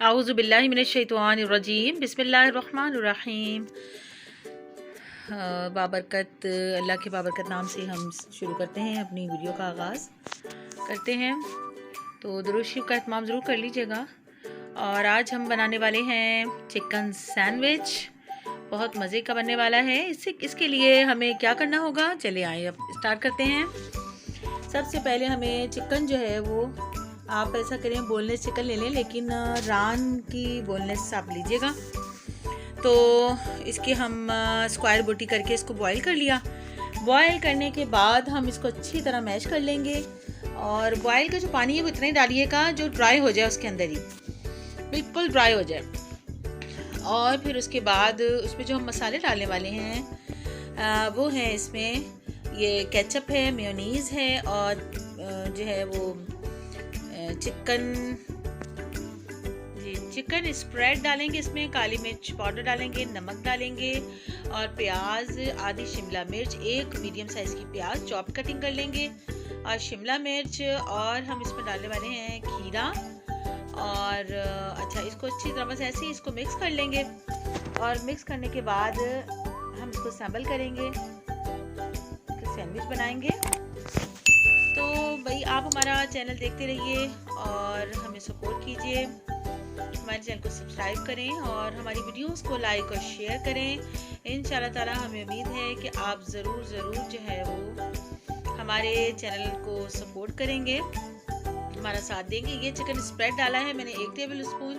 आऊज़ु बिल्लाहि मिनश शैतानिर रजीम बिस्मिल्लाहिर रहमानिर रहीम। बाबरकत, अल्लाह के बाबरकत नाम से हम शुरू करते हैं अपनी वीडियो का आगाज़ करते हैं। तो दुरूद शरीफ का इत्माम ज़रूर कर लीजिएगा। और आज हम बनाने वाले हैं चिकन सैंडविच। बहुत मज़े का बनने वाला है। इसके लिए हमें क्या करना होगा, चले आए अब स्टार्ट करते हैं। सबसे पहले हमें चिकन जो है वो, आप ऐसा करें बोनलेस चिकन ले लें, लेकिन रान की बोनलेस आप लीजिएगा। तो इसके हम स्क्वायर बोटी करके इसको बॉईल कर लिया। बॉईल करने के बाद हम इसको अच्छी तरह मैश कर लेंगे। और बॉईल का जो पानी है वो इतना ही डालिएगा जो ड्राई हो जाए, उसके अंदर ही बिल्कुल ड्राई हो जाए। और फिर उसके बाद उसमें जो हम मसाले डालने वाले हैं वो हैं, इसमें ये केचप है, मेयोनीज़ है, और जो है वो चिकन स्प्रेड डालेंगे। इसमें काली मिर्च पाउडर डालेंगे, नमक डालेंगे, और प्याज, आधी शिमला मिर्च, एक मीडियम साइज़ की प्याज चॉप कटिंग कर लेंगे, और शिमला मिर्च, और हम इसमें डालने वाले हैं खीरा। और अच्छा, इसको अच्छी तरह बस ऐसे ही इसको मिक्स कर लेंगे। और मिक्स करने के बाद हम इसको सैम्बल करेंगे, सैंडविच बनाएंगे। तो भाई आप हमारा चैनल देखते रहिए और हमें सपोर्ट कीजिए। हमारे चैनल को सब्सक्राइब करें और हमारी वीडियोस को लाइक और शेयर करें। इंशाल्लाह ताला हमें उम्मीद है कि आप ज़रूर जो है वो हमारे चैनल को सपोर्ट करेंगे, हमारा साथ देंगे। ये चिकन स्प्रेड डाला है मैंने 1 टेबल स्पून,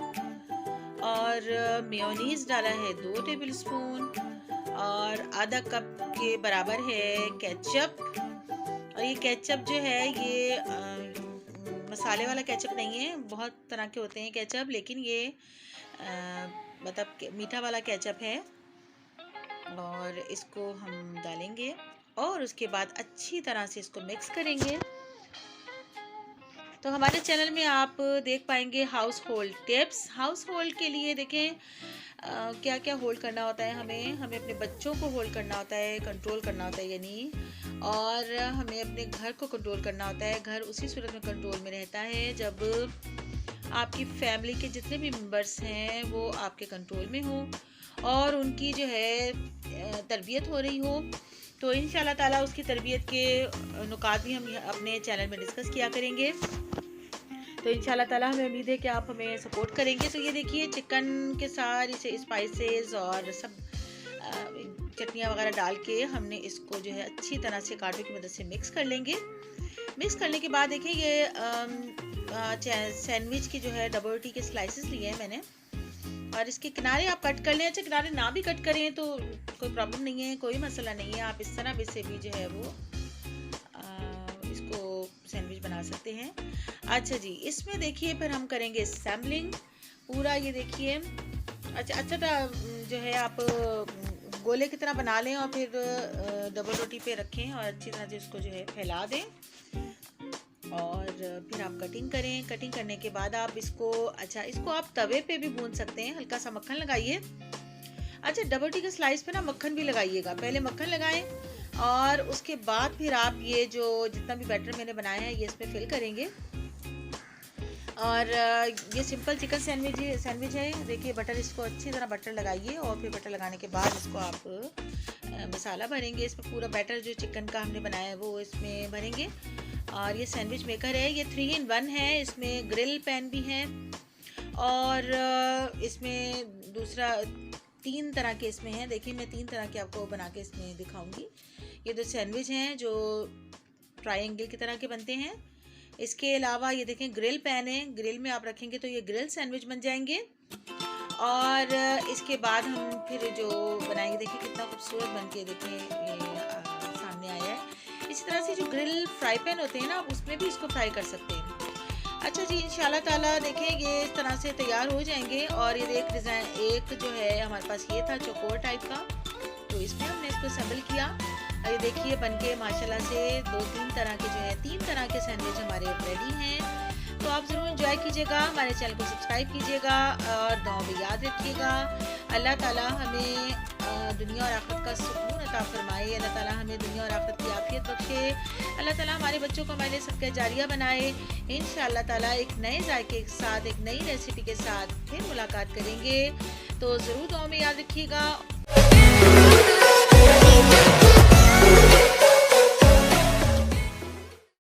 और मेयोनीज़ डाला है 2 टेबल स्पून, और आधा कप के बराबर है केचप। और ये केचप जो है ये मसाले वाला केचप नहीं है, बहुत तरह के होते हैं केचप, लेकिन ये मतलब मीठा वाला केचप है। और इसको हम डालेंगे और उसके बाद अच्छी तरह से इसको मिक्स करेंगे। तो हमारे चैनल में आप देख पाएंगे house hold tips. House hold के लिए देखें क्या क्या होल्ड करना होता है। हमें अपने बच्चों को होल्ड करना होता है, कंट्रोल करना होता है यानी, और हमें अपने घर को कंट्रोल करना होता है। घर उसी सूरत में कंट्रोल में रहता है जब आपकी फैमिली के जितने भी मेंबर्स हैं वो आपके कंट्रोल में हो और उनकी जो है तरबियत हो रही हो। तो इंशाल्लाह ताला उसकी तरबियत के नुकात भी हम अपने चैनल में डिस्कस किया करेंगे। तो इंशाल्लाह ताला हमें उम्मीद है कि आप हमें सपोर्ट करेंगे। तो ये देखिए चिकन के सारी से स्पाइसेस और सब चटनियाँ वगैरह डाल के हमने इसको जो है अच्छी तरह से कांटों की मदद से मिक्स कर लेंगे। मिक्स करने के बाद देखिए ये सैंडविच की जो है डबल रोटी के स्लाइसेस लिए हैं मैंने, और इसके किनारे आप कट कर लें। अच्छा, किनारे ना भी कट करें तो कोई प्रॉब्लम नहीं है, कोई मसला नहीं है। आप इस तरह से भी जो है वो इसको सैंडविच बना सकते हैं। अच्छा जी, इसमें देखिए फिर हम करेंगे सैम्बलिंग पूरा। ये देखिए अच्छा जो है आप गोले की तरह बना लें और फिर डबल रोटी पे रखें और अच्छी तरह से इसको जो है फैला दें। और फिर आप कटिंग करें। कटिंग करने के बाद आप इसको इसको आप तवे पे भी भून सकते हैं, हल्का सा मक्खन लगाइए। अच्छा, डबल रोटी के स्लाइस पे ना मक्खन भी लगाइएगा, पहले मक्खन लगाएं और उसके बाद फिर आप ये जो जितना भी बैटर मैंने बनाया है ये इसमें फिल करेंगे। और ये सिंपल चिकन सैंडविच है। देखिए बटर, इसको अच्छी तरह बटर लगाइए और फिर बटर लगाने के बाद इसको आप मसाला भरेंगे। इसमें पूरा बैटर जो चिकन का हमने बनाया है वो इसमें भरेंगे। और ये सैंडविच मेकर है, ये 3 in 1 है। इसमें ग्रिल पैन भी है और इसमें दूसरा 3 तरह के इसमें हैं। देखिए मैं 3 तरह के आपको बना के इसमें दिखाऊंगी। ये 2 सैंडविच हैं जो ट्रायंगल की तरह के बनते हैं। इसके अलावा ये देखें ग्रिल पैन है, ग्रिल में आप रखेंगे तो ये ग्रिल सैंडविच बन जाएंगे। और इसके बाद हम फिर जो बनाएंगे, देखिए कितना खूबसूरत बन के देखें ये सामने आया है। इसी तरह से जो ग्रिल फ्राई पैन होते हैं ना, आप उसमें भी इसको फ्राई कर सकते हैं। अच्छा जी, इंशाल्लाह ताला देखें ये इस तरह से तैयार हो जाएंगे। और ये एक डिज़ाइन, एक जो है हमारे पास ये था चौकोर टाइप का, तो इसमें हमने इसको असेंबल किया। ये देखिए बनके माशाल्लाह से 2-3 तरह के जो है 3 तरह के सैंडविच हमारे रेडी हैं। तो आप ज़रूर एंजॉय कीजिएगा, हमारे चैनल को सब्सक्राइब कीजिएगा और दुआ में याद रखिएगा। अल्लाह ताला हमें दुनिया और आखिरत का सुकून अता अता फरमाए। अल्लाह ताला हमें दुनिया और आखिरत की आफियत बख्शे। अल्लाह ताला हमारे बच्चों को हमारे लिए सदका जारिया बनाए। इंशाअल्लाह ताला एक नए जायके के साथ, एक नई रेसिपी के साथ फिर मुलाकात करेंगे। तो ज़रूर दुआ में याद रखिएगा।